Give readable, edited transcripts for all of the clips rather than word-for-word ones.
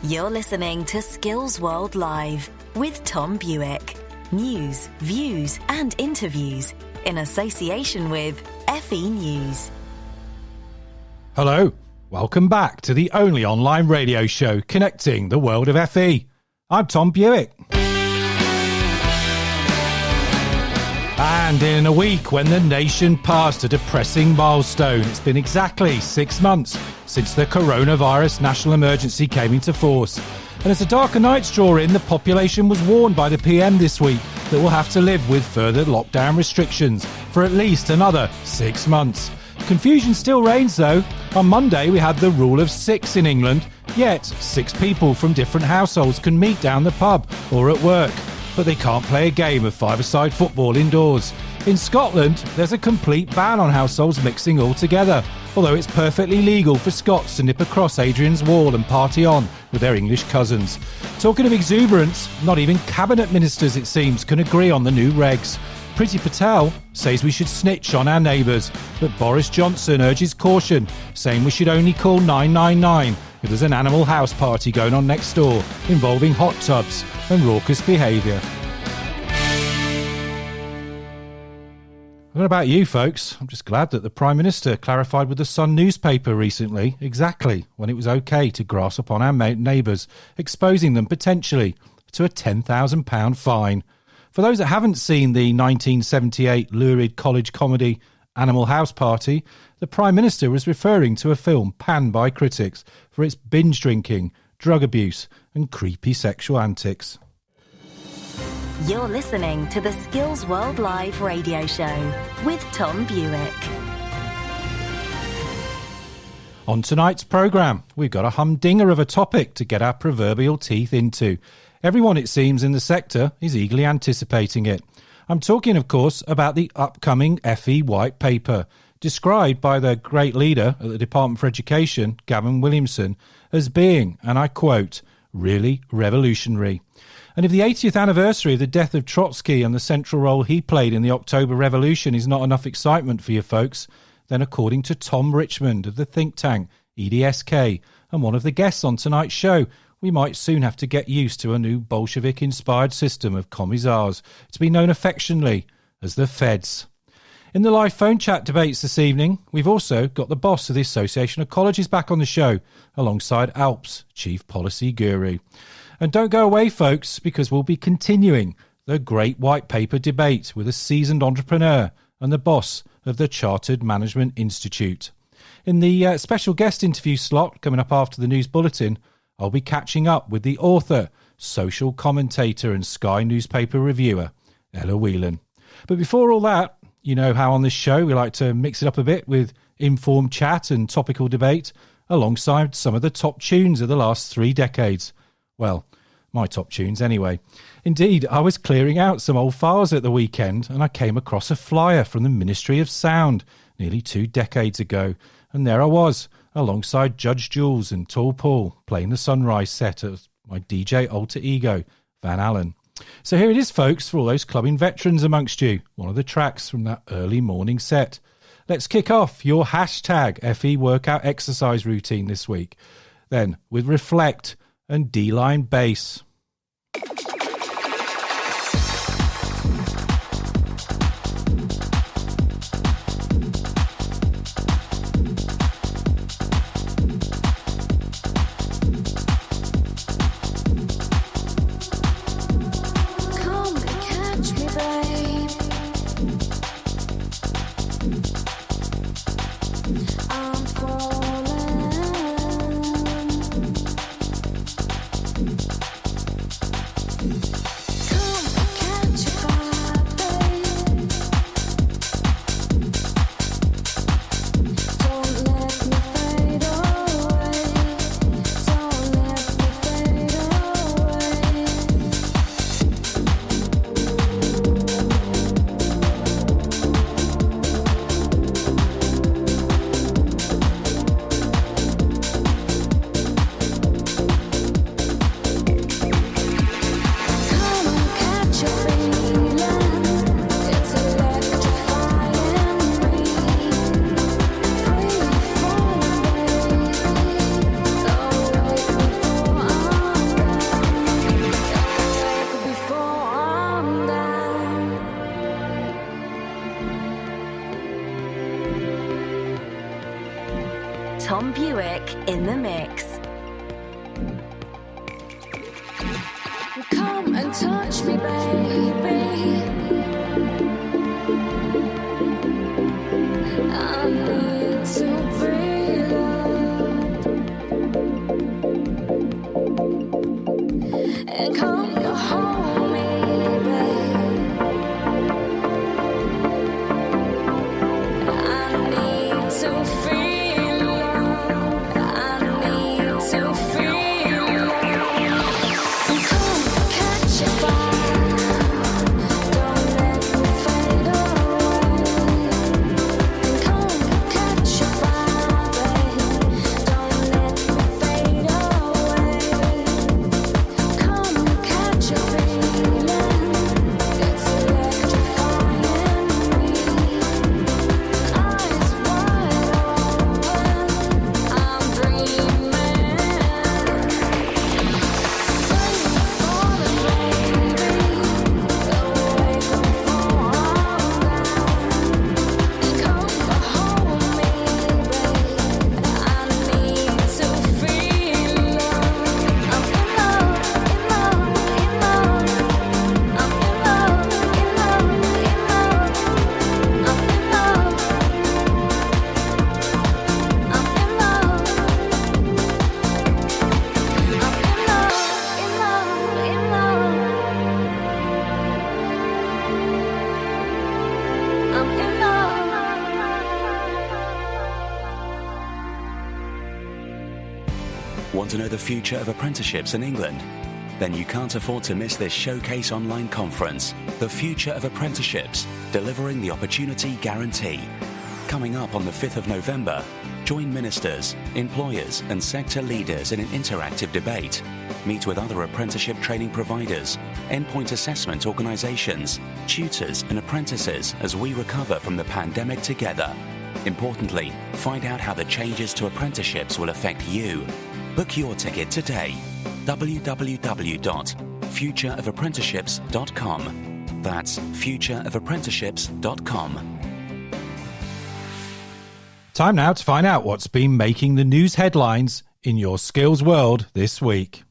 You're listening to Skills World Live with Tom Bewick. News, views and interviews in association with FE News. Hello, welcome back to the only online radio show connecting the world of FE. I'm Tom Bewick. And in a week when the nation passed a depressing milestone, it's been exactly 6 months since the coronavirus national emergency came into force. And as the darker nights draw in, the population was warned by the PM this week that we'll have to live with further lockdown restrictions for at least another 6 months. Confusion still reigns though. On Monday we had the rule of 6 in England, yet 6 people from different households can meet down the pub or at work, but they can't play a game of five-a-side football indoors. In Scotland, there's a complete ban on households mixing altogether, although it's perfectly legal for Scots to nip across Adrian's Wall and party on with their English cousins. Talking of exuberance, not even cabinet ministers, it seems, can agree on the new regs. Priti Patel says we should snitch on our neighbours, but Boris Johnson urges caution, saying we should only call 999 if there's an animal house party going on next door involving hot tubs and raucous behaviour. I don't know about you folks, I'm just glad that the Prime Minister clarified with the Sun newspaper recently exactly when it was okay to grass upon our neighbours, exposing them potentially to a £10,000 fine. For those that haven't seen the 1978 lurid college comedy Animal House Party, the Prime Minister was referring to a film panned by critics for its binge drinking, drug abuse and creepy sexual antics. You're listening to the Skills World Live radio show with Tom Bewick. On tonight's programme, we've got a humdinger of a topic to get our proverbial teeth into. Everyone, it seems, in the sector is eagerly anticipating it. I'm talking, of course, about the upcoming FE White Paper, described by the great leader at the Department for Education, Gavin Williamson, as being, and I quote, really revolutionary. And if the 80th anniversary of the death of Trotsky and the central role he played in the October Revolution is not enough excitement for you folks, then according to Tom Richmond of the think tank EDSK and one of the guests on tonight's show, we might soon have to get used to a new Bolshevik-inspired system of commissars to be known affectionately as the Feds. In the live phone chat debates this evening, we've also got the boss of the Association of Colleges back on the show, alongside ALP's chief policy guru. And don't go away, folks, because we'll be continuing the Great White Paper debate with a seasoned entrepreneur and the boss of the Chartered Management Institute. In the special guest interview slot coming up after the news bulletin, I'll be catching up with the author, social commentator and Sky newspaper reviewer, Ella Whelan. But before all that, you know how on this show we like to mix it up a bit with informed chat and topical debate alongside some of the top tunes of the last 3 decades. Well, my top tunes anyway. Indeed, I was clearing out some old files at the weekend and I came across a flyer from the Ministry of Sound nearly 2 decades ago. And there I was, alongside Judge Jules and Tall Paul, playing the Sunrise set of my DJ alter ego, Van Allen. So here it is, folks, for all those clubbing veterans amongst you, one of the tracks from that early morning set. Let's kick off your hashtag FE workout exercise routine this week. Then, with Reflect and D-Line Bass. in the mix. Come and touch me, baby. I need to breathe out. And come to hold me, babe. I need to feel love. I need to feel love. And come catch a fire. Don't let me fade away. And come catch a fire, babe. Don't let me fade away. Come catch a feeling. It's electrifying me. Eyes wide open. I'm dreaming. Waiting for the baby. Awake and fall down. Come hold me, babe. I need to feel love. I'm in love, in love, in love. I'm in love, in love, in love. I'm in love. I'm in love. I'm in love, in love, in love. I'm in love. Want to know the future of apprenticeships in England? Then you can't afford to miss this showcase online conference, The Future of Apprenticeships, Delivering the Opportunity Guarantee. Coming up on the 5th of November, join ministers, employers and sector leaders in an interactive debate. Meet with other apprenticeship training providers, endpoint assessment organisations, tutors and apprentices as we recover from the pandemic together. Importantly, find out how the changes to apprenticeships will affect you. Book your ticket today. www.futureofapprenticeships.com. That's futureofapprenticeships.com. Time now to find out what's been making the news headlines in your skills world this week.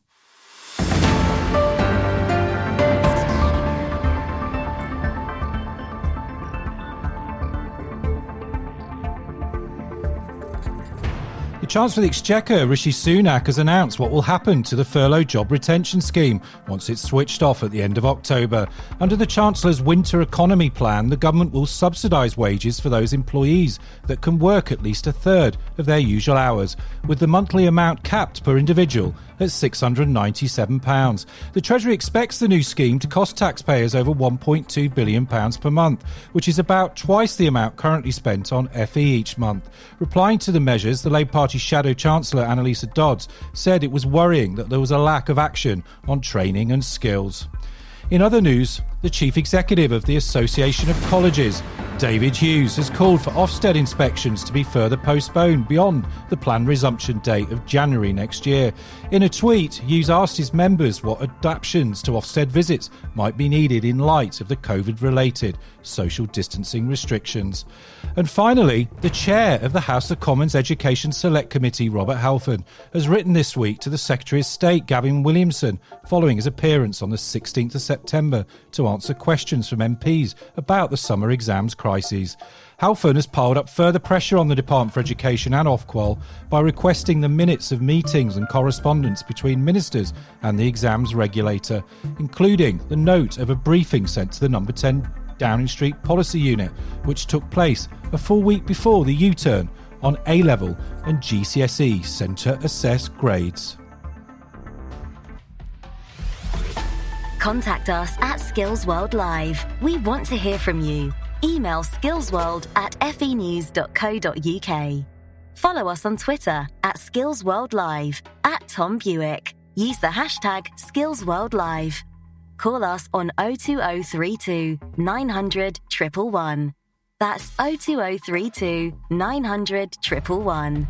The Chancellor of the Exchequer, Rishi Sunak, has announced what will happen to the furlough job retention scheme once it's switched off at the end of October. Under the Chancellor's winter economy plan, the government will subsidise wages for those employees that can work at least a third of their usual hours, with the monthly amount capped per individual at £697. The Treasury expects the new scheme to cost taxpayers over £1.2 billion per month, which is about twice the amount currently spent on FE each month. Replying to the measures, the Labour Party Shadow Chancellor Annalisa Dodds said it was worrying that there was a lack of action on training and skills. In other news, the Chief Executive of the Association of Colleges, David Hughes, has called for Ofsted inspections to be further postponed beyond the planned resumption date of January next year. In a tweet, Hughes asked his members what adaptations to Ofsted visits might be needed in light of the COVID-related social distancing restrictions. And finally, the chair of the House of Commons Education Select Committee, Robert Halfon, has written this week to the Secretary of State, Gavin Williamson, following his appearance on the 16th of September to answer questions from MPs about the summer exams crises. Halfon has piled up further pressure on the Department for Education and Ofqual by requesting the minutes of meetings and correspondence between ministers and the exams regulator, including the note of a briefing sent to the number 10 Downing Street Policy Unit, which took place a full week before the U-turn on A-level and GCSE centre assessed grades. Contact us at Skills World Live. We want to hear from you. Email skillsworld@fenews.co.uk. Follow us on Twitter at Skills World Live, at Tom Bewick. Use the hashtag Skills World Live. Call us on 02032 900 111. That's 02032 900 111.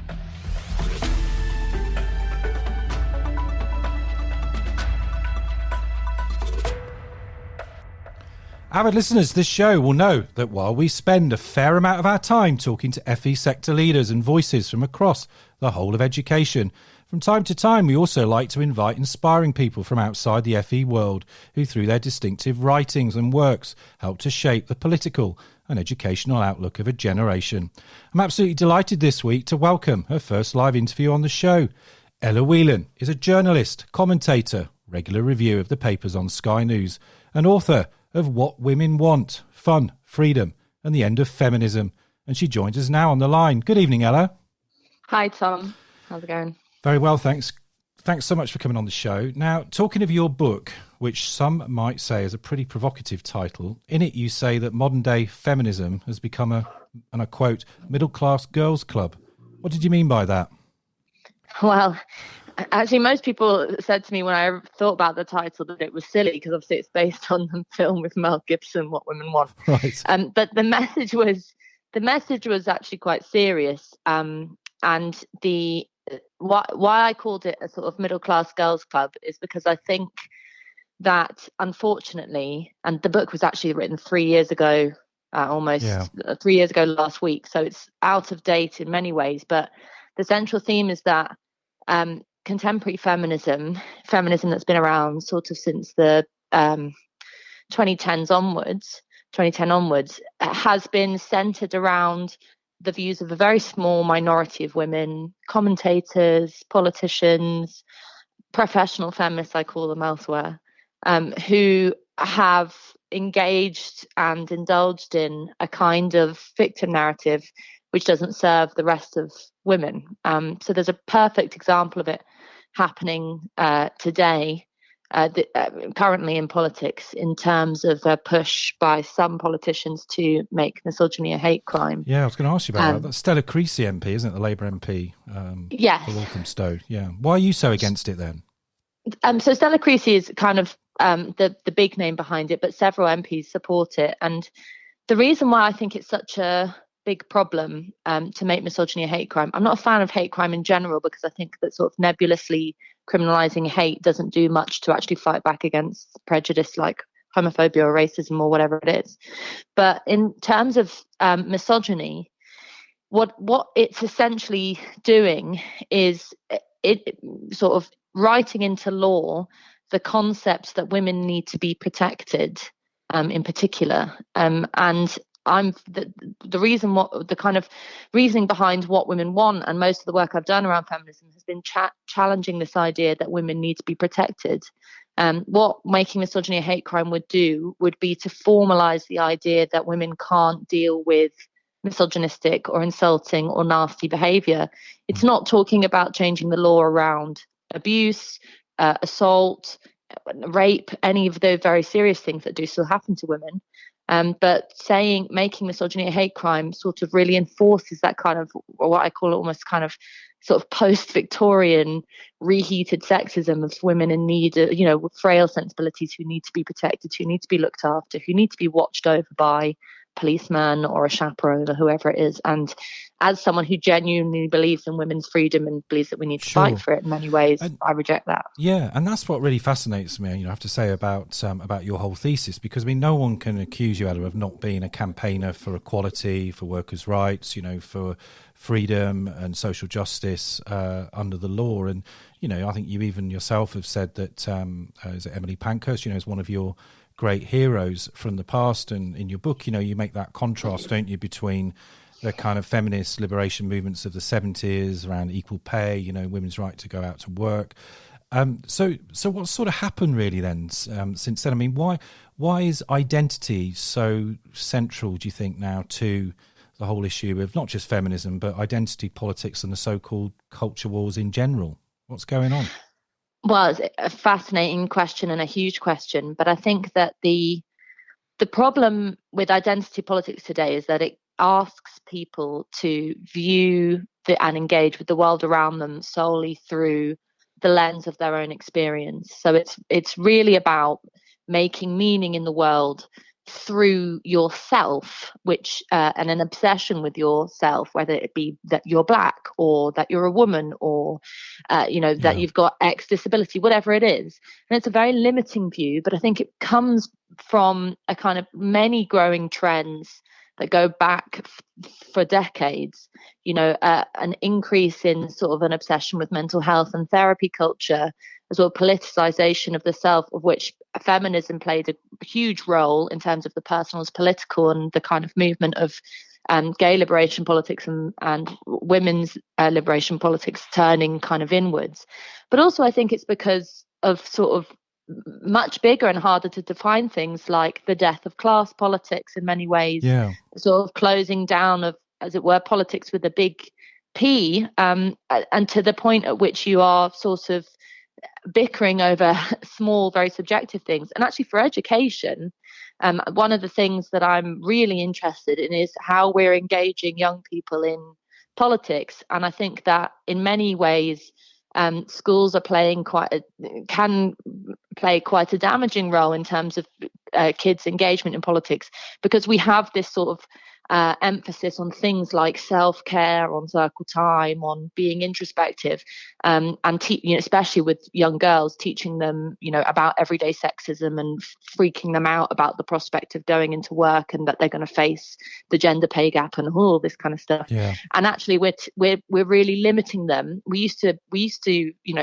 Avid listeners to this show will know that while we spend a fair amount of our time talking to FE sector leaders and voices from across the whole of education, from time to time we also like to invite inspiring people from outside the FE world who, through their distinctive writings and works, help to shape the political and educational outlook of a generation. I'm absolutely delighted this week to welcome her first live interview on the show. Ella Whelan is a journalist, commentator, regular reviewer of the papers on Sky News, and author of What Women Want, Fun, Freedom and the End of Feminism. And she joins us now on the line. Good evening, Ella. Hi, Tom. How's it going? Very well, thanks. Thanks so much for coming on the show. Now, talking of your book, which some might say is a pretty provocative title, in it you say that modern-day feminism has become a, and I quote, middle-class girls' club. What did you mean by that? Well, actually, most people said to me when I thought about the title that it was silly because obviously it's based on the film with Mel Gibson, What Women Want. Right. But the message was actually quite serious. And why I called it a sort of middle class girls club is because I think that unfortunately, and the book was actually written 3 years ago, almost 3 years ago last week, so it's out of date in many ways. But the central theme is that contemporary feminism that's been around sort of since the 2010 onwards, has been centered around the views of a very small minority of women, commentators, politicians, professional feminists, I call them elsewhere, who have engaged and indulged in a kind of victim narrative which doesn't serve the rest of women. So there's a perfect example of it happening today, currently in politics, in terms of a push by some politicians to make misogyny a hate crime. Yeah, I was going to ask you about that. That's Stella Creasy MP, isn't it? The Labour MP yes. for Walthamstow. Yeah. Why are you so against it then? So Stella Creasy is kind of the big name behind it, but several MPs support it. And the reason why I think it's such a big problem to make misogyny a hate crime. I'm not a fan of hate crime in general because I think that sort of nebulously criminalising hate doesn't do much to actually fight back against prejudice like homophobia or racism or whatever it is. But in terms of misogyny, what it's essentially doing is it sort of writing into law the concepts that women need to be protected in particular. And I'm the reason, what the kind of reasoning behind What Women Want, and most of the work I've done around feminism has been challenging this idea that women need to be protected. What making misogyny a hate crime would do would be to formalize the idea that women can't deal with misogynistic or insulting or nasty behavior. It's not talking about changing the law around abuse, assault, rape, any of the very serious things that do still happen to women. But making misogyny a hate crime sort of really enforces that kind of, or what I call almost kind of sort of post-Victorian reheated sexism of women in need, with frail sensibilities who need to be protected, who need to be looked after, who need to be watched over by policeman or a chaperone or whoever it is. And as someone who genuinely believes in women's freedom and believes that we need to fight for it in many ways, I reject that. Yeah, and that's what really fascinates me, I have to say, about your whole thesis, because, I mean, no one can accuse you, Ella, of not being a campaigner for equality, for workers' rights, for freedom and social justice under the law. And, I think you even yourself have said that, is it Emily Pankhurst, is one of your great heroes from the past. And in your book, you make that contrast, don't you, between the kind of feminist liberation movements of the 70s around equal pay, women's right to go out to work. So what sort of happened really then since then? I mean, why is identity so central, do you think, now to the whole issue of not just feminism, but identity politics and the so-called culture wars in general? What's going on? Well, it's a fascinating question and a huge question, but I think that the problem with identity politics today is that it asks people to view and engage with the world around them solely through the lens of their own experience. So it's really about making meaning in the world through yourself, which and an obsession with yourself, whether it be that you're black or that you're a woman or that you've got X disability, whatever it is. And it's a very limiting view, but I think it comes from a kind of many growing trends that go back for decades. An increase in sort of an obsession with mental health and therapy culture, as well, politicization of the self, of which feminism played a huge role in terms of the personal as political, and the kind of movement of gay liberation politics and women's liberation politics turning kind of inwards. But also I think it's because of sort of much bigger and harder to define things like the death of class politics in many ways, sort of closing down of, as it were, politics with a big P, and to the point at which you are sort of bickering over small, very subjective things. And actually for education, one of the things that I'm really interested in is how we're engaging young people in politics. And I think that in many ways, schools are can play quite a damaging role in terms of kids' engagement in politics, because we have this sort of emphasis on things like self-care, on circle time, on being introspective, and especially with young girls, teaching them, about everyday sexism and freaking them out about the prospect of going into work and that they're going to face the gender pay gap and all this kind of stuff. Yeah. And actually, we're really limiting them. We used to,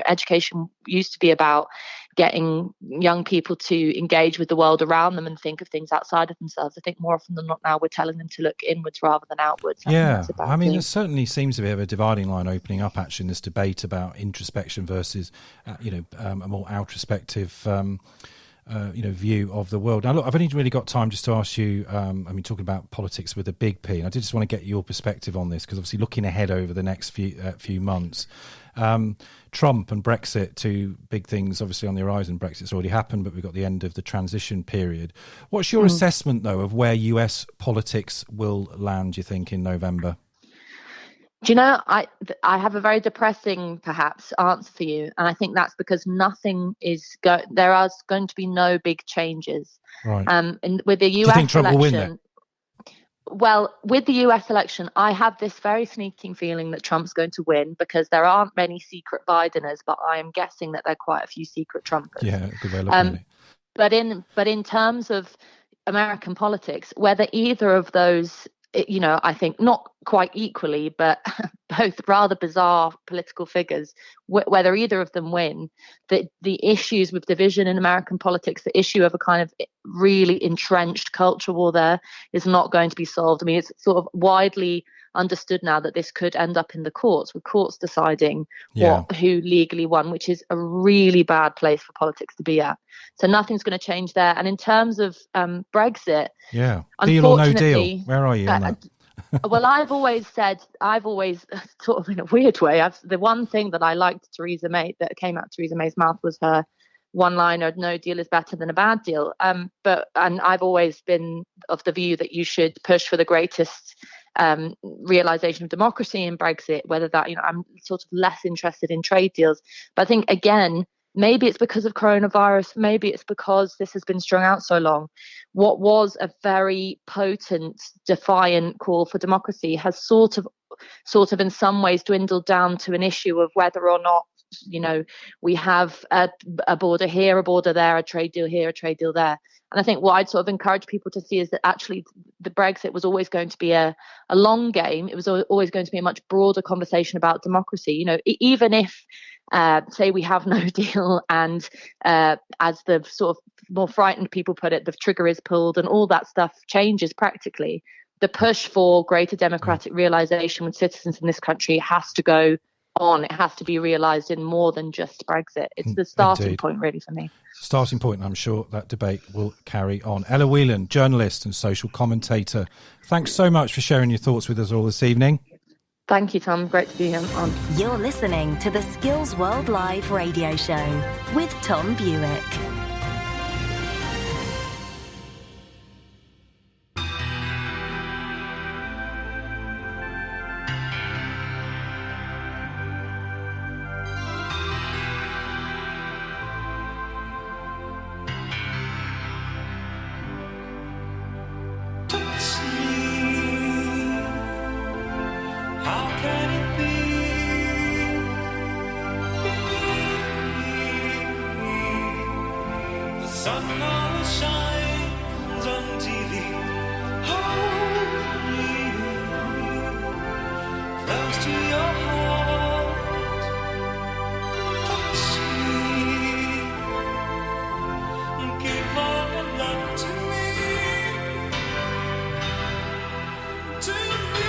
education used to be about getting young people to engage with the world around them and think of things outside of themselves. I think more often than not now we're telling them to look inwards rather than outwards. Yeah, I mean, there certainly seems to be a dividing line opening up actually in this debate about introspection versus, a more outrospective, view of the world. Now, look, I've only really got time just to ask you, talking about politics with a big P, and I did just want to get your perspective on this, because obviously looking ahead over the next few months, Trump and Brexit, two big things obviously on the horizon. Brexit's already happened, but we've got the end of the transition period. What's your assessment, though, of where US politics will land, do you think, in November? Do you know, I have a very depressing, perhaps, answer for you. And I think that's because there are going to be no big changes. Right. And with the US do you think Trump election, will win then? Well, with the US election, I have this very sneaking feeling that Trump's going to win, because there aren't many secret Bideners, but I am guessing that there are quite a few secret Trumpers. Yeah, good way of looking at it. But in terms of American politics, whether either of those, I think not quite equally, but both rather bizarre political figures, whether either of them win, the issues with division in American politics, the issue of a kind of really entrenched culture war there, is not going to be solved. I mean, it's sort of widely understood now that this could end up in the courts, with courts deciding who legally won, which is a really bad place for politics to be at. So nothing's going to change there. And in terms of Brexit, deal or no deal, where are you on that? Well, I've always sort of in a weird way, the one thing that I liked Theresa May, that came out of Theresa May's mouth, was her one-liner, no deal is better than a bad deal. And I've always been of the view that you should push for the greatest realization of democracy in Brexit, whether that, I'm sort of less interested in trade deals. But I think, again, maybe it's because of coronavirus, maybe it's because this has been strung out so long. What was a very potent, defiant call for democracy has sort of in some ways dwindled down to an issue of whether or not, we have a border here, a border there, a trade deal here, a trade deal there. And I think what I'd sort of encourage people to see is that actually the Brexit was always going to be a long game. It was always going to be a much broader conversation about democracy. Even if, say, we have no deal and as the sort of more frightened people put it, the trigger is pulled and all that stuff changes practically, the push for greater democratic realization with citizens in this country has to go on. It has to be realised in more than just Brexit. It's the starting point, really, for me. Starting point, and I'm sure that debate will carry on. Ella Whelan, journalist and social commentator, thanks so much for sharing your thoughts with us all this evening. Thank you, Tom. Great to be here on. You're listening to the Skills World Live radio show with Tom Bewick. sun always shines on TV. Hold me close to your heart. Touch me. Give all your love to me. To me.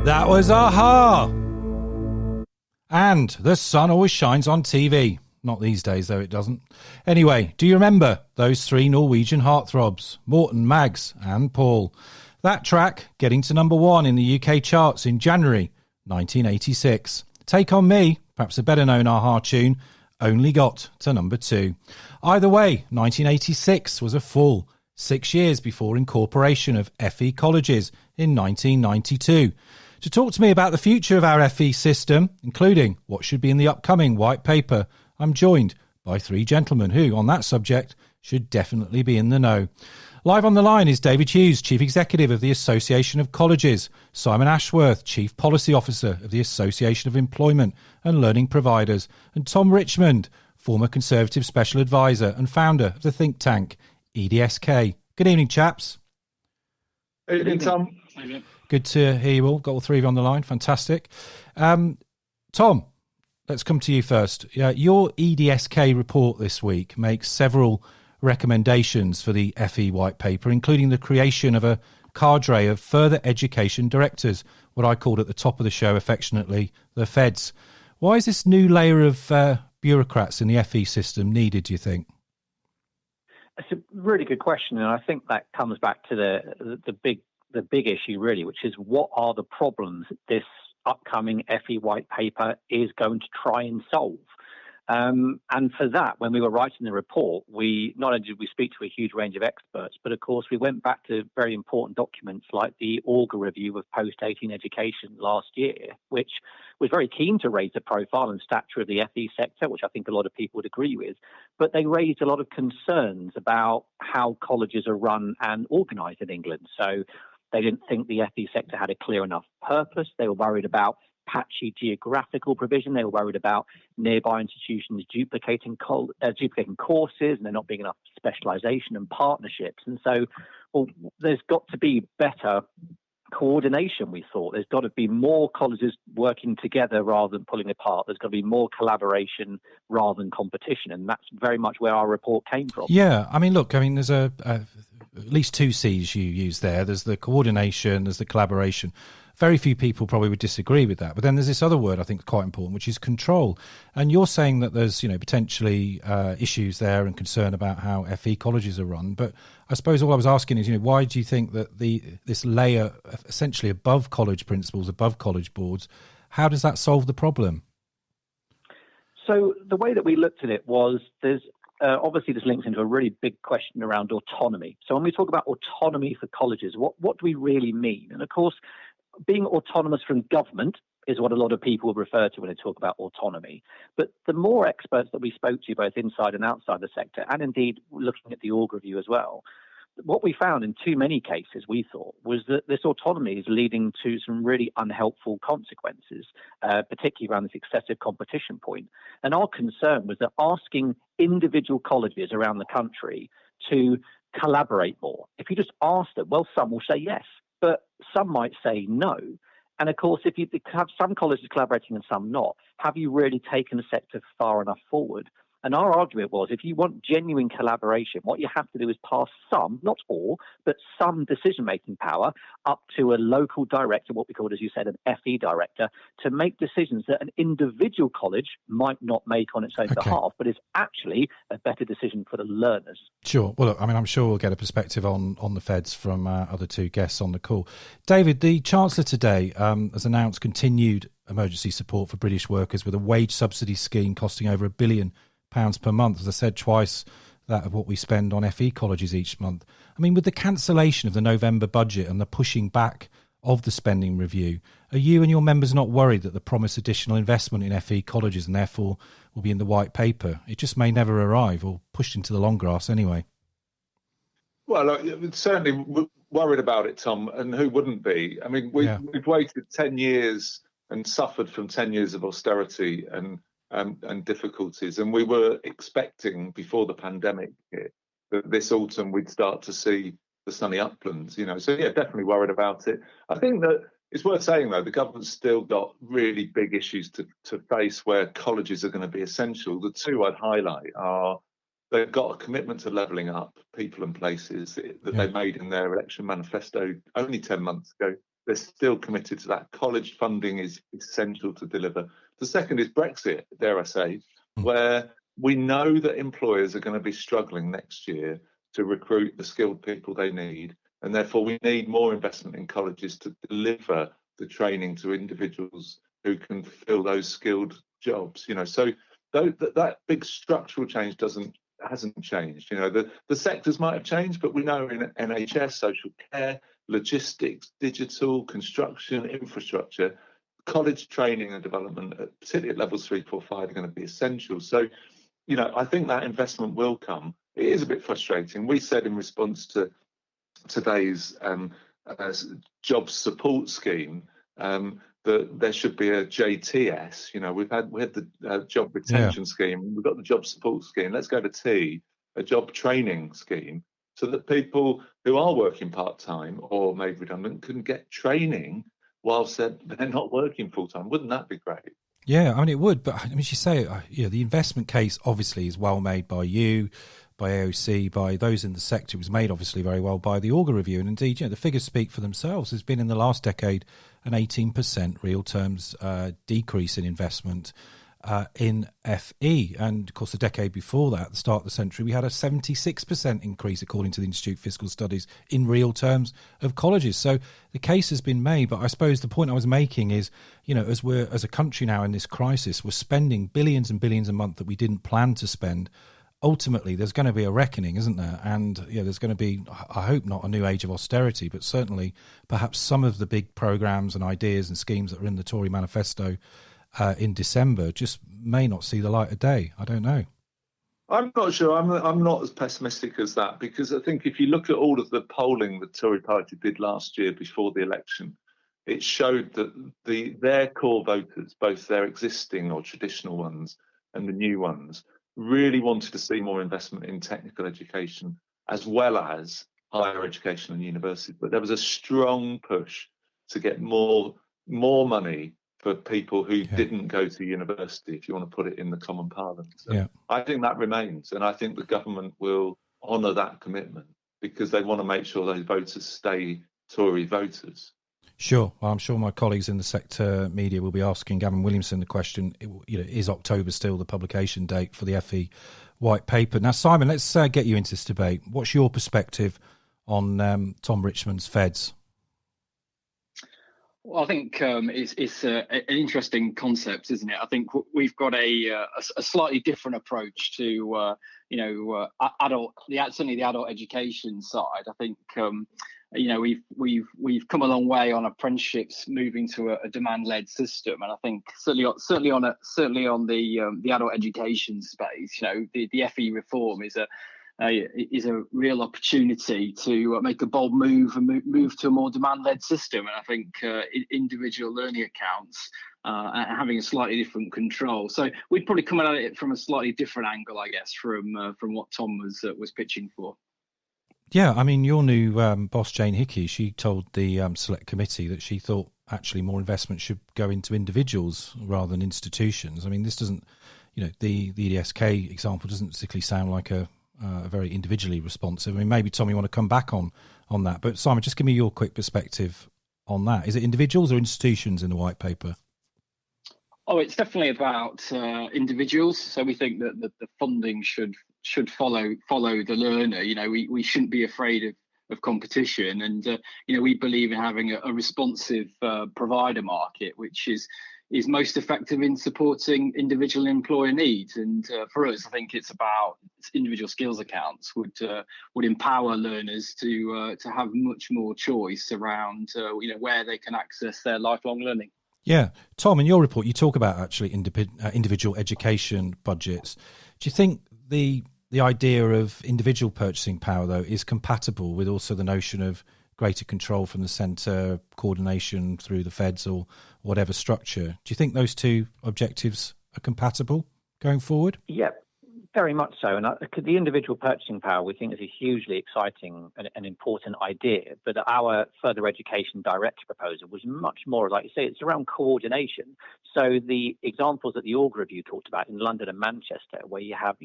That was Aha! And the sun always shines on TV. Not these days, though, it doesn't. Anyway, do you remember those three Norwegian heartthrobs, Morten, Mags and Paul? That track getting to number 1 in the UK charts in January 1986. Take On Me, perhaps a better-known Aha tune, only got to number 2. Either way, 1986 was a full 6 years before incorporation of FE colleges in 1992. To talk to me about the future of our FE system, including what should be in the upcoming white paper, I'm joined by three gentlemen who, on that subject, should definitely be in the know. Live on the line is David Hughes, Chief Executive of the Association of Colleges, Simon Ashworth, Chief Policy Officer of the Association of Employment and Learning Providers, and Tom Richmond, former Conservative Special Advisor and founder of the think tank EDSK. Good evening, chaps. Good evening, Tom. Good to hear you all. Got all three of you on the line. Fantastic. Tom, let's come to you first. Your EDSK report this week makes several recommendations for the FE white paper, including the creation of a cadre of further education directors, what I called at the top of the show affectionately, the Feds. Why is this new layer of bureaucrats in the FE system needed, do you think? It's a really good question, and I think that comes back to the big issue, really, which is what are the problems this upcoming FE white paper is going to try and solve. And for that, when we were writing the report, we not only did we speak to a huge range of experts, but of course we went back to very important documents like the Auger Review of Post-18 Education last year, which was very keen to raise the profile and stature of the FE sector, which I think a lot of people would agree with. But they raised a lot of concerns about how colleges are run and organised in England. So they didn't think the FE sector had a clear enough purpose. They were worried about patchy geographical provision. They were worried about nearby institutions duplicating courses and there not being enough specialisation and partnerships. And so, there's got to be better coordination, we thought. There's got to be more colleges working together rather than pulling apart. There's got to be more collaboration rather than competition. And that's very much where our report came from. Yeah, there's at least two C's you use there. There's the coordination, there's the collaboration. Very few people probably would disagree with that. But then there's this other word I think is quite important, which is control. And you're saying that there's, potentially issues there and concern about how FE colleges are run. But I suppose all I was asking is, why do you think that this layer essentially above college principals, above college boards, how does that solve the problem? So the way that we looked at it was there's obviously this links into a really big question around autonomy. So when we talk about autonomy for colleges, what do we really mean? And of course, being autonomous from government is what a lot of people refer to when they talk about autonomy. But the more experts that we spoke to, both inside and outside the sector, and indeed looking at the Auger Review as well, what we found in too many cases, we thought, was that this autonomy is leading to some really unhelpful consequences, particularly around this excessive competition point. And our concern was that asking individual colleges around the country to collaborate more, if you just ask them, well, some will say yes, but some might say no. And of course, if you have some colleges collaborating and some not, have you really taken the sector far enough forward? And our argument was, if you want genuine collaboration, what you have to do is pass some, not all, but some decision-making power up to a local director, what we call, as you said, an FE director, to make decisions that an individual college might not make on its own behalf, but is actually a better decision for the learners. Sure. Well, look, I'm sure we'll get a perspective on the Feds from other two guests on the call. David, the Chancellor today has announced continued emergency support for British workers with a wage subsidy scheme costing over £1 billion per month, as I said, twice that of what we spend on FE colleges each month. With the cancellation of the November budget and the pushing back of the spending review, are you and your members not worried that the promised additional investment in FE colleges and therefore will be in the white paper? It just may never arrive, or pushed into the long grass anyway. Well, certainly worried about it, Tom, and who wouldn't be? We've waited 10 years and suffered from 10 years of austerity and difficulties, and we were expecting before the pandemic hit that this autumn we'd start to see the sunny uplands, so definitely worried about it. I think that it's worth saying though, the government's still got really big issues to face where colleges are going to be essential. The two I'd highlight are they've got a commitment to levelling up people and places that they made in their election manifesto only 10 months ago. They're still committed to that. College funding is essential to deliver. The second is Brexit, dare I say, where we know that employers are going to be struggling next year to recruit the skilled people they need. And therefore, we need more investment in colleges to deliver the training to individuals who can fill those skilled jobs. So that big structural change hasn't changed. The sectors might have changed, but we know in NHS, social care, logistics, digital, construction, infrastructure, college training and development, particularly at levels 3, 4, 5, are going to be essential. So, I think that investment will come. It is a bit frustrating. We said in response to today's job support scheme that there should be a JTS. We had the job retention scheme, we've got the job support scheme. Let's go to T, a job training scheme, so that people who are working part-time or made redundant can get training whilst they're not working full-time. Wouldn't that be great? Yeah, I mean, it would. But I mean, as you say, the investment case obviously is well made by you, by AOC, by those in the sector. It was made obviously very well by the Auger Review. And indeed, the figures speak for themselves. There's been in the last decade an 18% real terms decrease in investment in FE. And of course, the decade before that, at the start of the century, we had a 76% increase, according to the Institute for Fiscal Studies, in real terms of colleges. So the case has been made. But I suppose the point I was making is, as a country now in this crisis, we're spending billions and billions a month that we didn't plan to spend. Ultimately, there's going to be a reckoning, isn't there? And there's going to be, I hope not a new age of austerity, but certainly perhaps some of the big programmes and ideas and schemes that are in the Tory manifesto in December just may not see the light of day. I don't know. I'm not sure. I'm not as pessimistic as that, because I think if you look at all of the polling the Tory party did last year before the election, it showed that their core voters, both their existing or traditional ones and the new ones, really wanted to see more investment in technical education as well as higher education and universities. But there was a strong push to get more money for people who didn't go to university, if you want to put it in the common parlance. I think that remains, and I think the government will honour that commitment because they want to make sure those voters stay Tory voters. Sure. Well, I'm sure my colleagues in the sector media will be asking Gavin Williamson the question, is October still the publication date for the FE white paper? Now, Simon, let's get you into this debate. What's your perspective on Tom Richmond's Feds? Well, I think it's an interesting concept, isn't it? I think we've got a slightly different approach to, certainly the adult education side. I think, we've come a long way on apprenticeships moving to a demand-led system, and I think certainly on the adult education space, the FE reform is a real opportunity to make a bold move and move to a more demand-led system. And I think individual learning accounts having a slightly different control. So we'd probably come at it from a slightly different angle, I guess, from what Tom was pitching for. Yeah, I mean, your new boss, Jane Hickey, she told the select committee that she thought actually more investment should go into individuals rather than institutions. I mean, this doesn't, the EDSK example doesn't particularly sound like a very individually responsive. I mean, maybe, Tom, you want to come back on that. But, Simon, just give me your quick perspective on that. Is it individuals or institutions in the white paper? Oh, it's definitely about individuals. So we think that the funding should follow the learner. We shouldn't be afraid of competition. And, we believe in having a responsive provider market, which is most effective in supporting individual employer needs. And for us, I think it's about individual skills accounts would empower learners to have much more choice around where they can access their lifelong learning. Yeah. Tom, in your report, you talk about actually individual education budgets. Do you think the idea of individual purchasing power, though, is compatible with also the notion of greater control from the centre, coordination through the Feds or whatever structure? Do you think those two objectives are compatible going forward? Yeah, very much so. And the individual purchasing power, we think, is a hugely exciting and important idea. But our further education director proposal was much more, like you say, it's around coordination. So the examples that the Auger Review talked about in London and Manchester, where you have,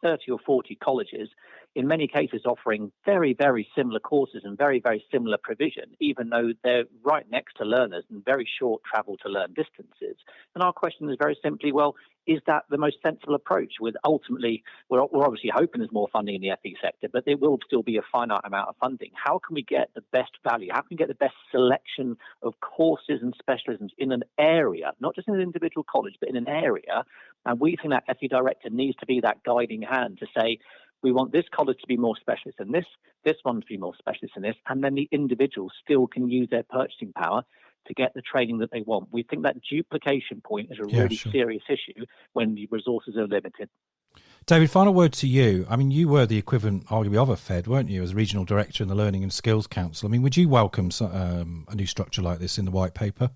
30 or 40 colleges, in many cases offering very, very similar courses and very, very similar provision, even though they're right next to learners and very short travel to learn distances. And our question is very simply, well, is that the most sensible approach? With ultimately, we're obviously hoping there's more funding in the FE sector, but there will still be a finite amount of funding. How can we get the best value? How can we get the best selection of courses and specialisms in an area, not just in an individual college, but in an area? And we think that FE director needs to be that guiding hand to say, we want this college to be more specialist in this one to be more specialist in this, and then the individuals still can use their purchasing power to get the training that they want. We think that duplication point is a really serious issue when the resources are limited. David, final word to you. I mean, you were the equivalent, arguably, of a Fed, weren't you, as Regional Director in the Learning and Skills Council? I mean, would you welcome a new structure like this in the white paper?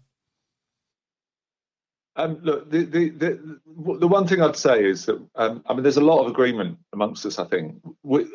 Look, the one thing I'd say is that, I mean, there's a lot of agreement amongst us, I think.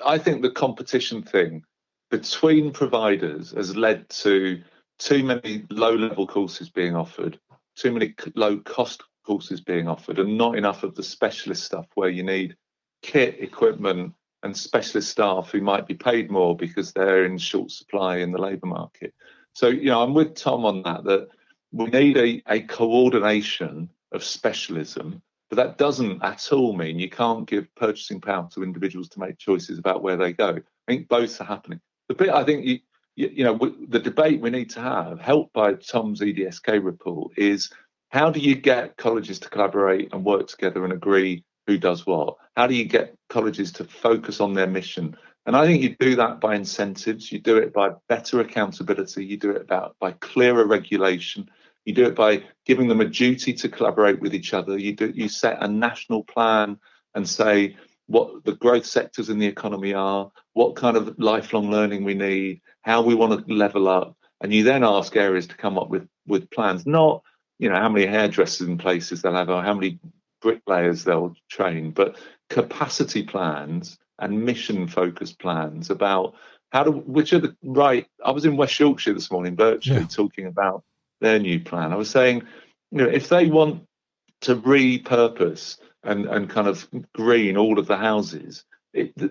I think the competition thing between providers has led to too many low-level courses being offered, too many low-cost courses being offered, and not enough of the specialist stuff where you need kit, equipment, and specialist staff who might be paid more because they're in short supply in the labour market. So, I'm with Tom on that we need a coordination of specialism, but that doesn't at all mean you can't give purchasing power to individuals to make choices about where they go. I think both are happening. The bit I think the debate we need to have, helped by Tom's EDSK report, is how do you get colleges to collaborate and work together and agree who does what? How do you get colleges to focus on their mission? And I think you do that by incentives. You do it by better accountability. You do it by clearer regulation. You do it by giving them a duty to collaborate with each other. You set a national plan and say what the growth sectors in the economy are, what kind of lifelong learning we need, how we want to level up. And you then ask areas to come up with plans, not, how many hairdressers in places they'll have or how many bricklayers they'll train, but capacity plans and mission-focused plans about which are the right. I was in West Yorkshire this morning virtually talking about their new plan. I was saying, if they want to repurpose and kind of green all of the houses,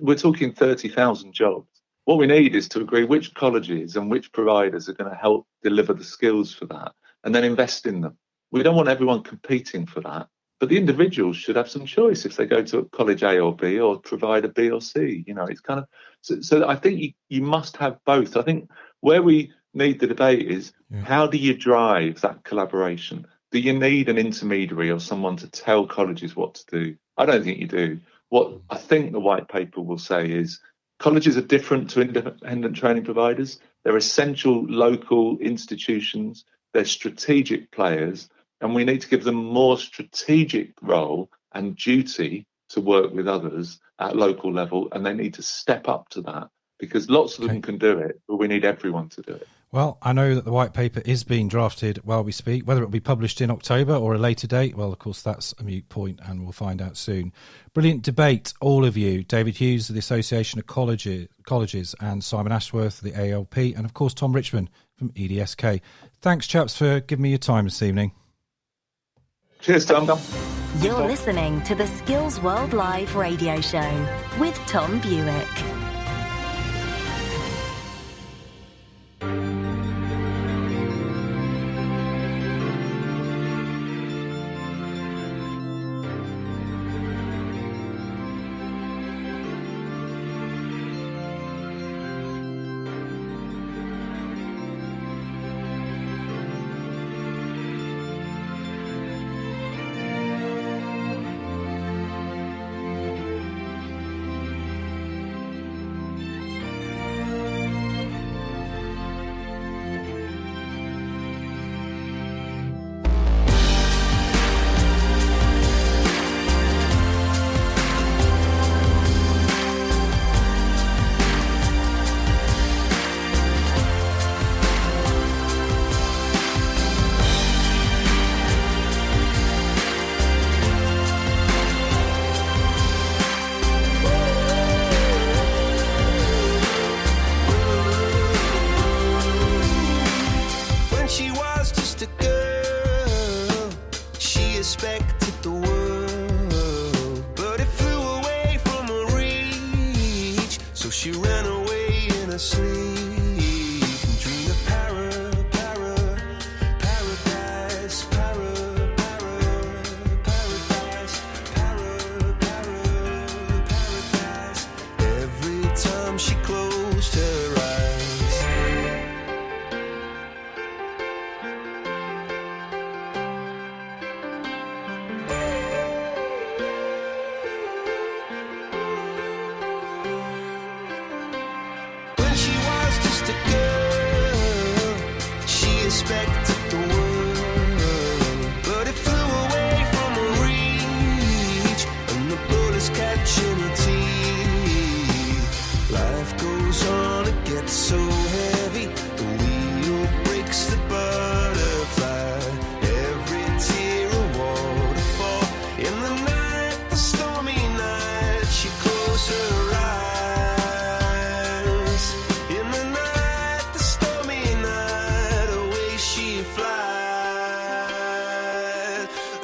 we're talking 30,000 jobs. What we need is to agree which colleges and which providers are going to help deliver the skills for that and then invest in them. We don't want everyone competing for that, but the individuals should have some choice if they go to college A or B or provider B or C. It's kind of so I think you must have both. I think where we need the debate is how do you drive that collaboration? Do you need an intermediary or someone to tell colleges what to do? I don't think you do. What I think the white paper will say is colleges are different to independent training providers. They're essential local institutions. They're strategic players, and we need to give them more strategic role and duty to work with others at local level, and they need to step up to that because lots of them can do it, but we need everyone to do it. Well, I know that the white paper is being drafted while we speak. Whether it will be published in October or a later date, well, of course, that's a moot point and we'll find out soon. Brilliant debate, all of you. David Hughes of the Association of Colleges and Simon Ashworth of the ALP, and, of course, Tom Richmond from EDSK. Thanks, chaps, for giving me your time this evening. Cheers, Tom. You're listening to the Skills World Live radio show with Tom Bewick.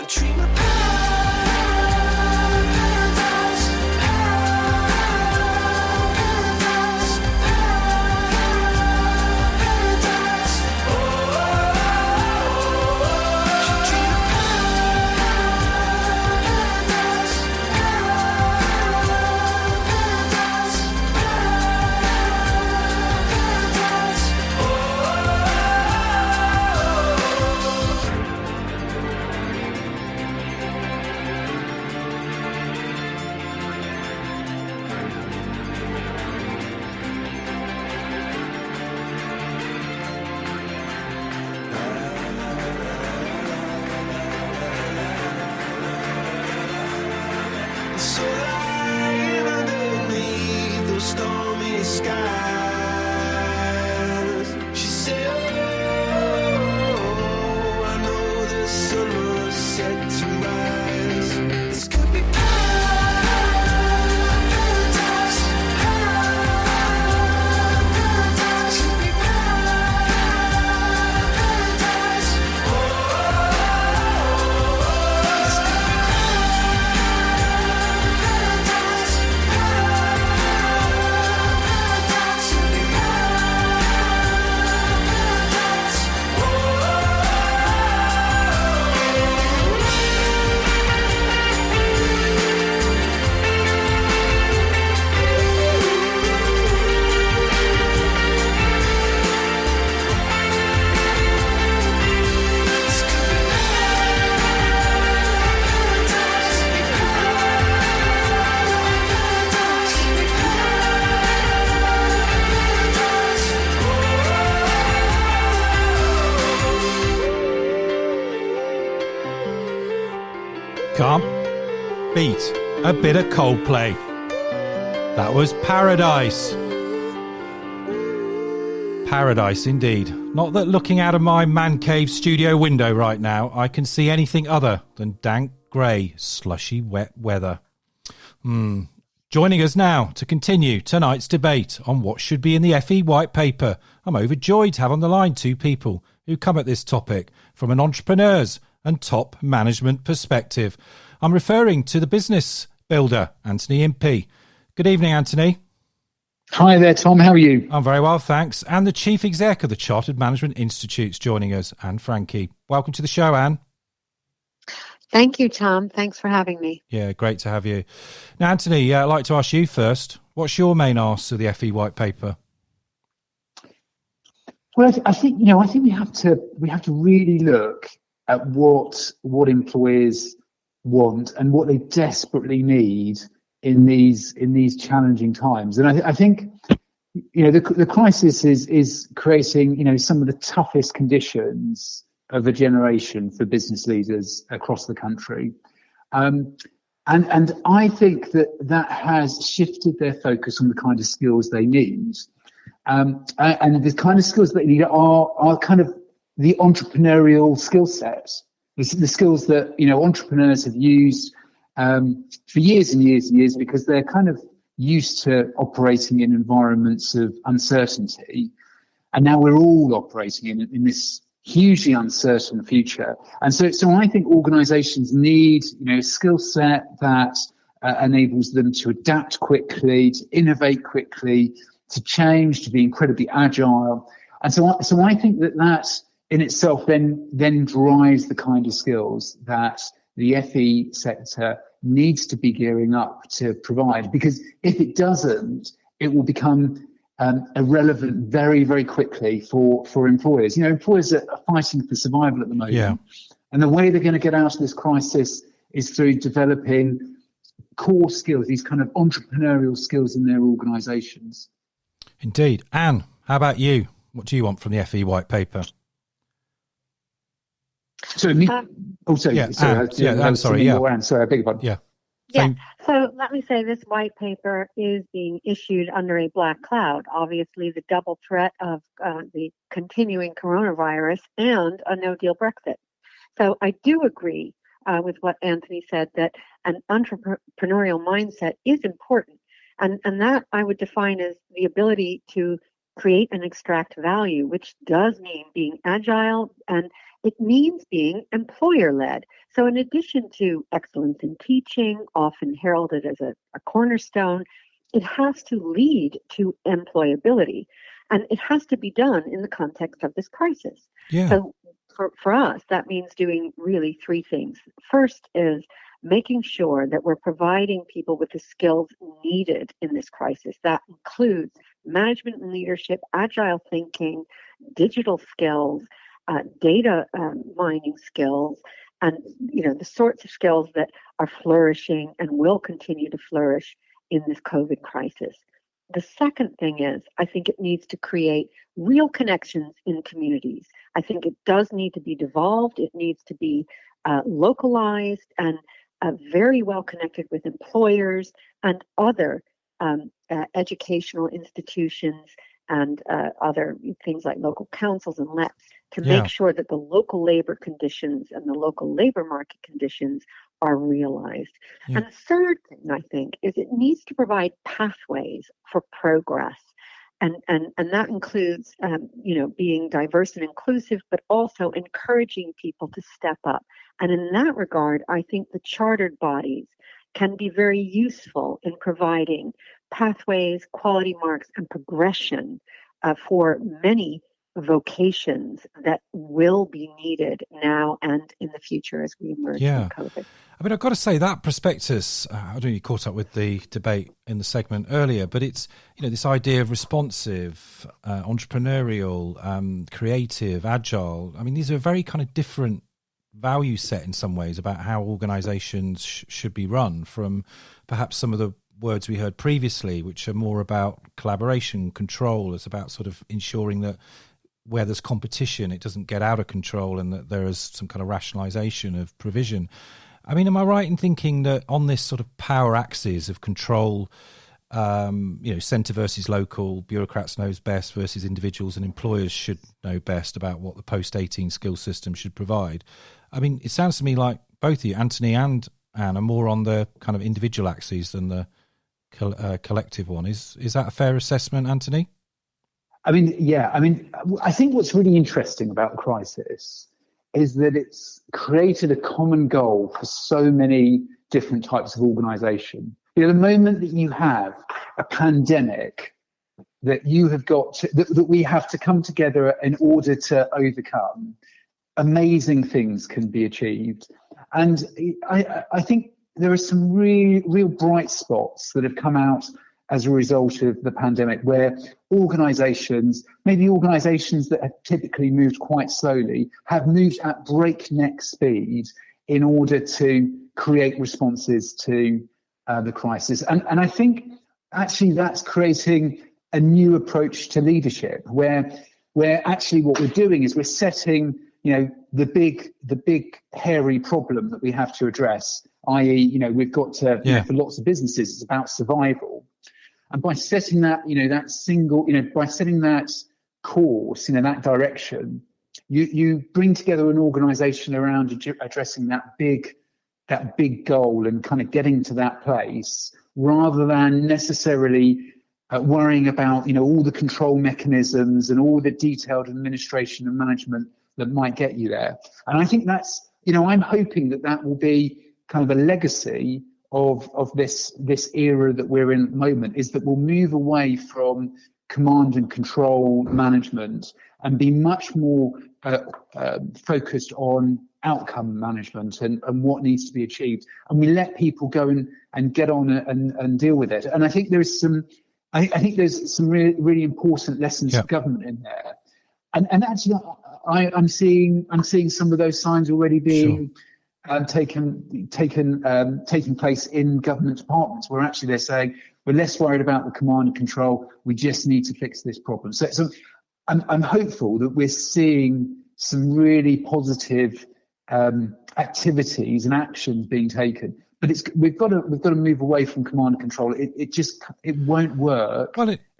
dream of paradise, paradise, paradise. Oh, should dream of paradise, so lying underneath those stormy skies. She said, oh, I know the sun was set to rise. This could be paradise, paradise, could be paradise. Oh, this could be Can't beat a bit of Coldplay. That was Paradise. Paradise indeed. Not that looking out of my man cave studio window right now, I can see anything other than dank, grey, slushy, wet weather. Joining us now to continue tonight's debate on what should be in the FE White Paper, I'm overjoyed to have on the line two people who come at this topic from an entrepreneur's and top management perspective. I'm referring to the business builder, Anthony Impey. Good evening, Anthony. Hi there, Tom. How are you? I'm very well, thanks. And the chief exec of the Chartered Management Institute's joining us, Anne Franke. Welcome to the show, Anne. Thank you, Tom. Thanks for having me. Yeah, great to have you. Now, Anthony, I'd like to ask you first. What's your main ask of the FE White Paper? Well, I think we have to really look at what employers want and what they desperately need in these challenging times. And I think the crisis is creating some of the toughest conditions of a generation for business leaders across the country. And I think that has shifted their focus on the kind of skills they need. And the kind of skills they need are kind of the entrepreneurial skill sets, the skills that entrepreneurs have used for years and years and years, because they're kind of used to operating in environments of uncertainty, and now we're all operating in this hugely uncertain future. And so I think organisations need a skill set that enables them to adapt quickly, to innovate quickly, to change, to be incredibly agile. And so I think that in itself then drives the kind of skills that the FE sector needs to be gearing up to provide, because if it doesn't, it will become irrelevant very, very quickly for employers. Employers are fighting for survival at the moment. Yeah. And the way they're going to get out of this crisis is through developing core skills, these kind of entrepreneurial skills in their organisations. Indeed. Anne, how about you? What do you want from the FE White Paper? So, Anne, sorry, yeah. Anne, sorry, I beg your pardon. Yeah. Yeah. So let me say this white paper is being issued under a black cloud. Obviously, the double threat of the continuing coronavirus and a no-deal Brexit. So I do agree with what Anthony said, that an entrepreneurial mindset is important. And that I would define as the ability to create and extract value, which does mean being agile, and it means being employer-led. So in addition to excellence in teaching, often heralded as a cornerstone, it has to lead to employability. And it has to be done in the context of this crisis. Yeah. So for us, that means doing really three things. First is making sure that we're providing people with the skills needed in this crisis. That includes management and leadership, agile thinking, digital skills, data mining skills, and the sorts of skills that are flourishing and will continue to flourish in this COVID crisis. The second thing is, I think it needs to create real connections in communities. I think it does need to be devolved. It needs to be localized and very well connected with employers and other educational institutions and other things like local councils and LEPs to make sure that the local labor conditions and the local labor market conditions are realized. And the third thing, I think, is it needs to provide pathways for progress. And that includes, being diverse and inclusive, but also encouraging people to step up. And in that regard, I think the chartered bodies can be very useful in providing pathways, quality marks, and progression for many vocations that will be needed now and in the future as we emerge from COVID. I mean, I've got to say that prospectus, I don't know if you caught up with the debate in the segment earlier, but it's, this idea of responsive, entrepreneurial, creative, agile. I mean, these are very kind of different value set in some ways about how organisations should be run from perhaps some of the words we heard previously, which are more about collaboration, control. It's about sort of ensuring that where there's competition, it doesn't get out of control and that there is some kind of rationalisation of provision. I mean, am I right in thinking that on this sort of power axis of control, centre versus local, bureaucrats knows best versus individuals and employers should know best about what the post-18 skills system should provide? I mean, it sounds to me like both of you, Anthony and Anne, are more on the kind of individual axis than the collective one. Is that a fair assessment, Anthony? I mean, yeah. I mean, I think what's really interesting about the crisis is that it's created a common goal for so many different types of organisation. The moment that you have a pandemic that you have got to, that we have to come together in order to overcome, amazing things can be achieved. And I think there are some real bright spots that have come out as a result of the pandemic, where organisations, maybe organisations that have typically moved quite slowly, have moved at breakneck speed in order to create responses to the crisis. And I think actually that's creating a new approach to leadership, where actually what we're doing is we're setting, the big hairy problem that we have to address, i.e., we've got to, for lots of businesses, it's about survival. And by setting that, by setting that course, that direction, you bring together an organisation around addressing that big goal and kind of getting to that place, rather than necessarily worrying about, all the control mechanisms and all the detailed administration and management that might get you there. And I think that's, I'm hoping that will be kind of a legacy of this era that we're in at the moment, is that we'll move away from command and control management and be much more focused on outcome management and what needs to be achieved. And we let people go and get on and deal with it. And I think there's some really, really important lessons for government in there. And actually, I'm seeing some of those signs already being taking place in government departments, where actually they're saying we're less worried about the command and control. We just need to fix this problem. So I'm hopeful that we're seeing some really positive activities and actions being taken. But we've got to move away from command and control. It won't work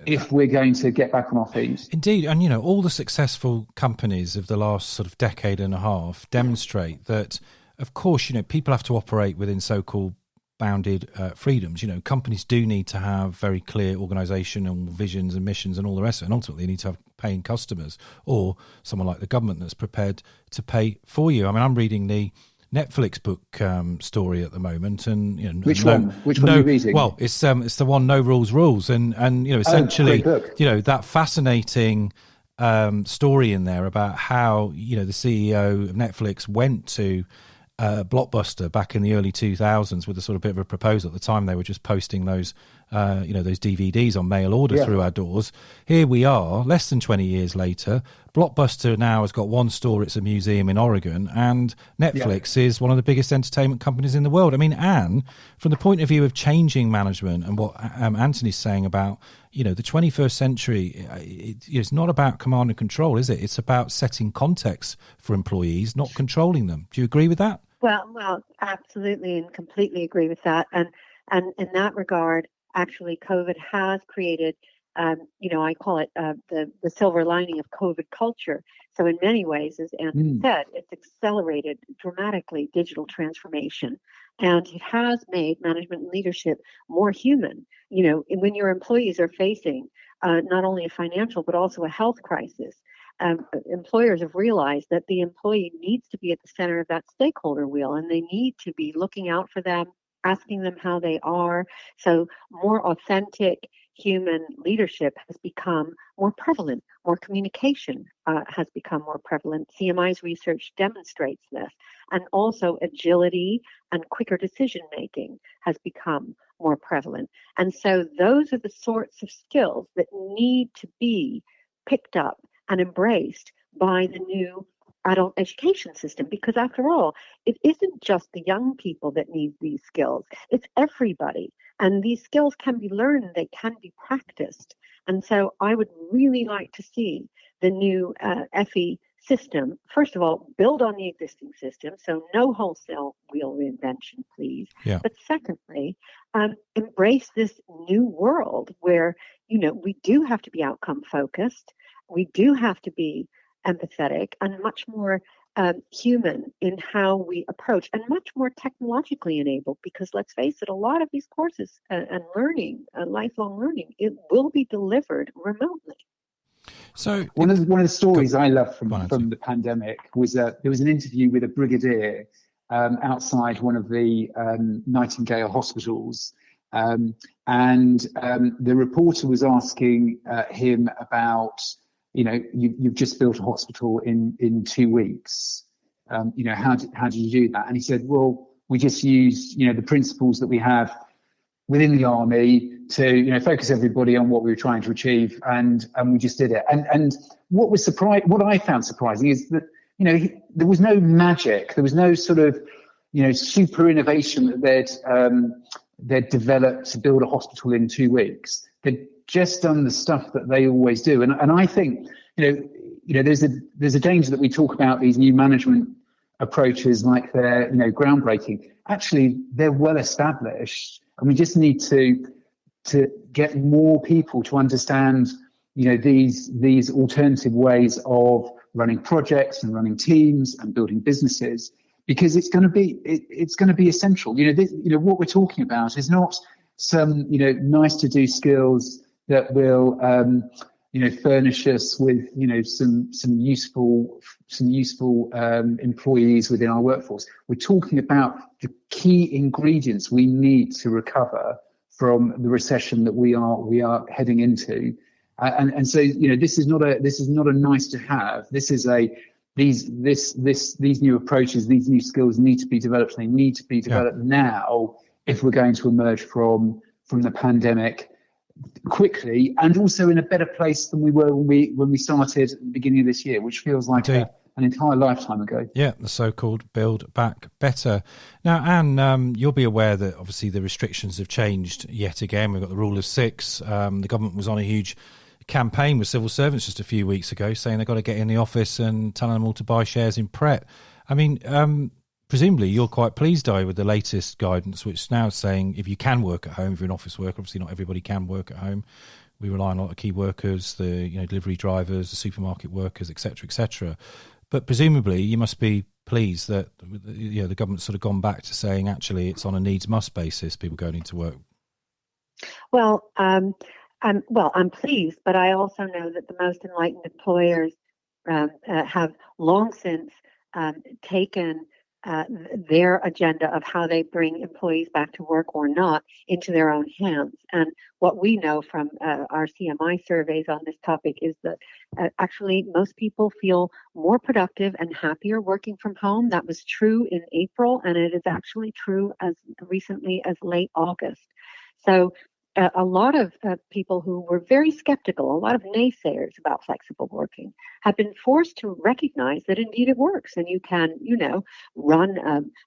if we're going to get back on our feet. Indeed, and all the successful companies of the last sort of decade and a half demonstrate that. Of course, people have to operate within so-called bounded freedoms. Companies do need to have very clear organisational visions and missions and all the rest of it. And ultimately, they need to have paying customers or someone like the government that's prepared to pay for you. I mean, I'm reading the Netflix book story at the moment, and which one are you reading? Well, it's the one No Rules, and essentially, that fascinating story in there about how the CEO of Netflix went to Blockbuster back in the early 2000s with a sort of bit of a proposal. At the time, they were just posting those those DVDs on mail order through our doors. Here we are, less than 20 years later. Blockbuster now has got one store. It's a museum in Oregon, and Netflix is one of the biggest entertainment companies in the world. I mean, Anne, from the point of view of changing management and what Anthony's saying about, the 21st century, it's not about command and control, is it? It's about setting context for employees, not controlling them. Do you agree with that? Well, absolutely, and completely agree with that. And in that regard, actually, COVID has created, I call it the silver lining of COVID culture. So in many ways, as Anthony said, it's accelerated dramatically digital transformation. And it has made management and leadership more human. When your employees are facing not only a financial, but also a health crisis, employers have realized that the employee needs to be at the center of that stakeholder wheel, and they need to be looking out for them, asking them how they are. So more authentic human leadership has become more prevalent. More communication has become more prevalent. CMI's research demonstrates this. And also agility and quicker decision making has become more prevalent. And so those are the sorts of skills that need to be picked up and embraced by the new adult education system, because after all, it isn't just the young people that need these skills, it's everybody. And these skills can be learned, they can be practiced. And so I would really like to see the new FE system, first of all, build on the existing system, so no wholesale wheel reinvention, please. Yeah. But secondly, embrace this new world where, we do have to be outcome focused, we do have to be empathetic and much more human in how we approach, and much more technologically enabled, because let's face it, a lot of these courses and learning, lifelong learning, it will be delivered remotely. So one of the stories I love from the pandemic was there was an interview with a brigadier outside one of the Nightingale hospitals, and the reporter was asking him about, you've just built a hospital in 2 weeks. How did you do that? And he said, well, we just used, the principles that we have within the army to, focus everybody on what we were trying to achieve, and we just did it. And what I found surprising is that, there was no magic, there was no sort of, super innovation that they'd developed to build a hospital in 2 weeks. They'd just done the stuff that they always do. And I think, there's a danger that we talk about these new management approaches like they're, groundbreaking. Actually, they're well established, and we just need to get more people to understand, these alternative ways of running projects and running teams and building businesses, because it's going to be essential. What we're talking about is not some, nice to do skills that will, furnish us with, some useful employees within our workforce. We're talking about the key ingredients we need to recover from the recession that we are heading into, and so this is not a nice to have. This is these new approaches, these new skills need to be developed. They need to be developed now if we're going to emerge from the pandemic quickly, and also in a better place than we were when we started at the beginning of this year, which feels like an entire lifetime ago. Yeah, the so-called Build Back Better. Now, Anne, you'll be aware that obviously the restrictions have changed yet again. We've got the rule of six. The government was on a huge campaign with civil servants just a few weeks ago saying they've got to get in the office and telling them all to buy shares in Pret. I mean, presumably you're quite pleased, Di, with the latest guidance, which is now saying if you can work at home, if you're an office worker, obviously not everybody can work at home. We rely on a lot of key workers, the delivery drivers, the supermarket workers, etc., etc. But presumably you must be pleased that the government's sort of gone back to saying actually it's on a needs must basis, people going into work? Well, I'm pleased, but I also know that the most enlightened employers have long since taken their agenda of how they bring employees back to work or not into their own hands. And what we know from our CMI surveys on this topic is that actually most people feel more productive and happier working from home. That was true in April, and it is actually true as recently as late August. So a lot of people who were very skeptical, a lot of naysayers about flexible working, have been forced to recognize that indeed it works. And you can, run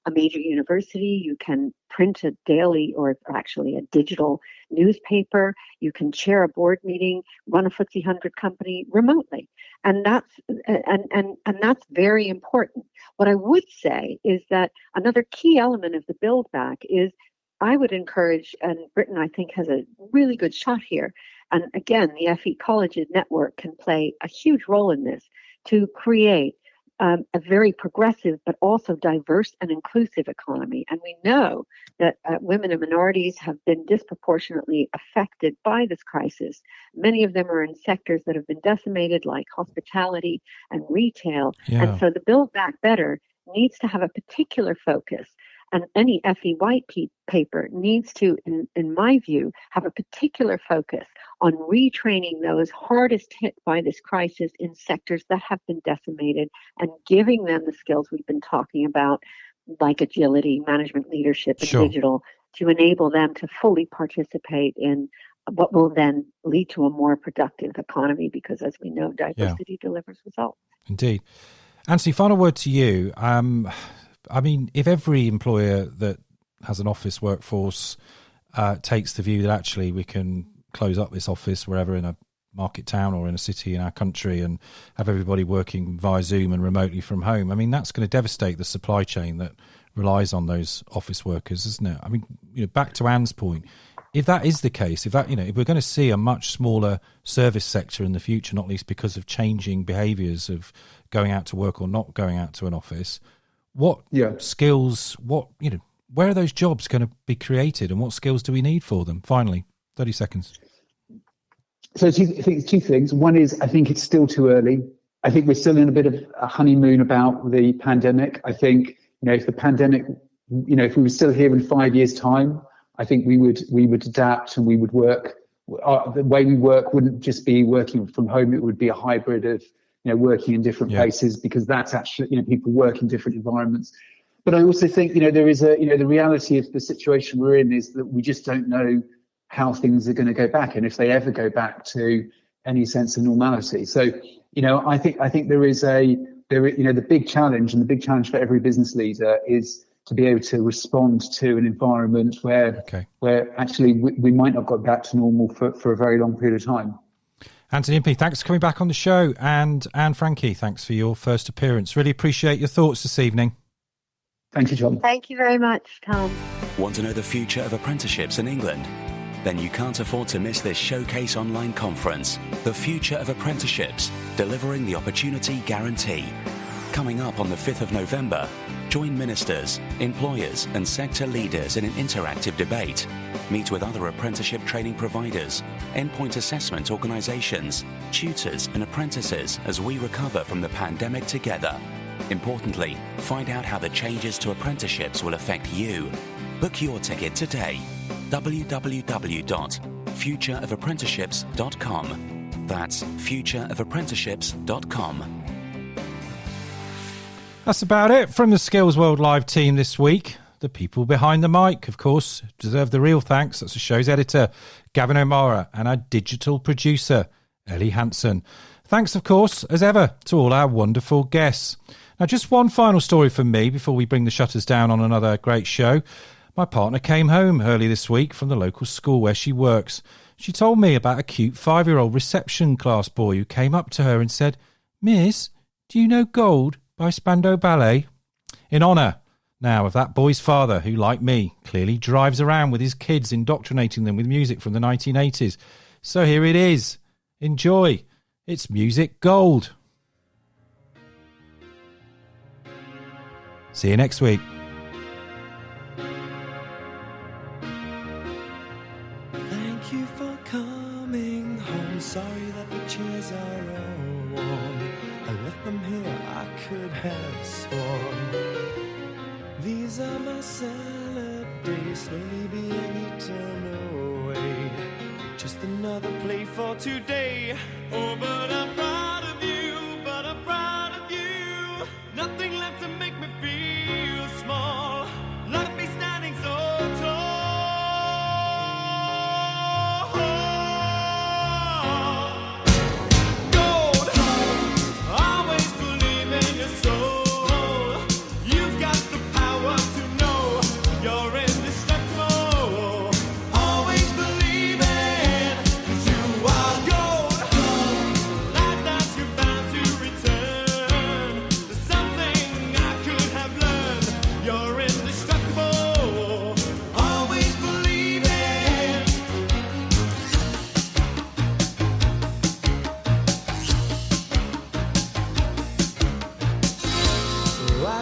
a major university, you can print a daily or actually a digital newspaper, you can chair a board meeting, run a FTSE 100 company remotely. And that's very important. What I would say is that another key element of the build back is I would encourage, and Britain, I think, has a really good shot here. And again, the FE Colleges Network can play a huge role in this to create a very progressive, but also diverse and inclusive economy. And we know that women and minorities have been disproportionately affected by this crisis. Many of them are in sectors that have been decimated, like hospitality and retail. Yeah. And so the Build Back Better needs to have a particular focus. And any FE white paper needs to, in my view, have a particular focus on retraining those hardest hit by this crisis in sectors that have been decimated and giving them the skills we've been talking about, like agility, management leadership, and digital, to enable them to fully participate in what will then lead to a more productive economy, because as we know, diversity delivers results. Indeed. Anthony, final word to you. I mean, if every employer that has an office workforce takes the view that actually we can close up this office wherever in a market town or in a city in our country and have everybody working via Zoom and remotely from home, I mean, that's going to devastate the supply chain that relies on those office workers, isn't it? I mean, back to Anne's point, if that is the case, if we're going to see a much smaller service sector in the future, not least because of changing behaviours of going out to work or not going out to an office, what skills, where are those jobs going to be created and what skills do we need for them? Finally, 30 seconds. So I think two things. One is, I think it's still too early. I think we're still in a bit of a honeymoon about the pandemic. I think, if the pandemic, if we were still here in 5 years' time, I think we would adapt and we would work. The way we work wouldn't just be working from home. It would be a hybrid of, working in different places, because that's actually, people work in different environments. But I also think, there is the reality of the situation we're in is that we just don't know how things are going to go back, and if they ever go back to any sense of normality. So, I think there is the big challenge, and the big challenge for every business leader is to be able to respond to an environment where actually we might not go back to normal for a very long period of time. Anthony Impey, thanks for coming back on the show. And Franke, thanks for your first appearance. Really appreciate your thoughts this evening. Thank you, John. Thank you very much, Tom. Want to know the future of apprenticeships in England? Then you can't afford to miss this showcase online conference, The Future of Apprenticeships, Delivering the Opportunity Guarantee. Coming up on the 5th of November, join ministers, employers and sector leaders in an interactive debate. Meet with other apprenticeship training providers, endpoint assessment organisations, tutors and apprentices as we recover from the pandemic together. Importantly, find out how the changes to apprenticeships will affect you. Book your ticket today. www.futureofapprenticeships.com. That's futureofapprenticeships.com. That's about it from the Skills World Live team this week. The people behind the mic, of course, deserve the real thanks. That's the show's editor, Gavin O'Mara, and our digital producer, Ellie Hansen. Thanks, of course, as ever, to all our wonderful guests. Now, just one final story from me before we bring the shutters down on another great show. My partner came home early this week from the local school where she works. She told me about a cute 5-year-old reception class boy who came up to her and said, "Miss, do you know Gold by Spandau Ballet?" In honour now of that boy's father, who, like me, clearly drives around with his kids, indoctrinating them with music from the 1980s. So here it is. Enjoy. It's Music Gold. See you next week. Thank you for coming home. Sorry that the chairs are all warm. I left them here, I could have sworn. These are my salad days, slowly being eaten away. Just another play for today. Oh, but I'm proud of you, but I'm proud of you. Nothing left to make me feel small. Love me standing so tall. Gold heart, always believe in your soul. You've got the power to know you're indestructible. Always believe it, 'cause you are gold. Life that you're bound to return. There's something I could have learned. You're indestructible. Always believe it.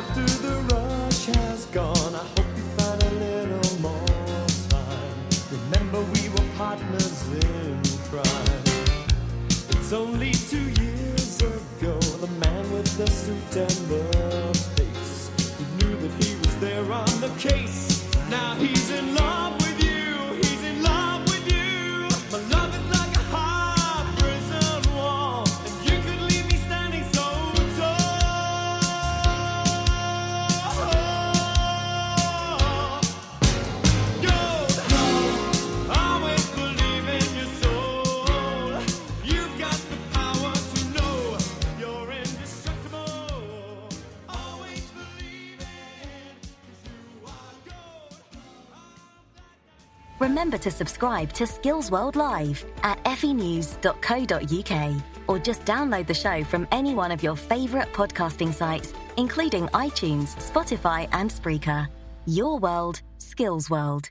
After the rush has gone, I hope you find a little more time. Remember we were partners in crime. It's only 2 years ago, the man with the suit and the face, who knew that he was there on the case. Now he's in love with you, he's in love with you. My love is like a high prison wall, and you could leave me standing so tall. Gold heart, always believe in your soul. You've got the power to know you're indestructible. Always believe it, 'cause you are gold. Remember to subscribe to Skills World Live at fenews.co.uk or just download the show from any one of your favourite podcasting sites, including iTunes, Spotify and Spreaker. Your world, Skills World.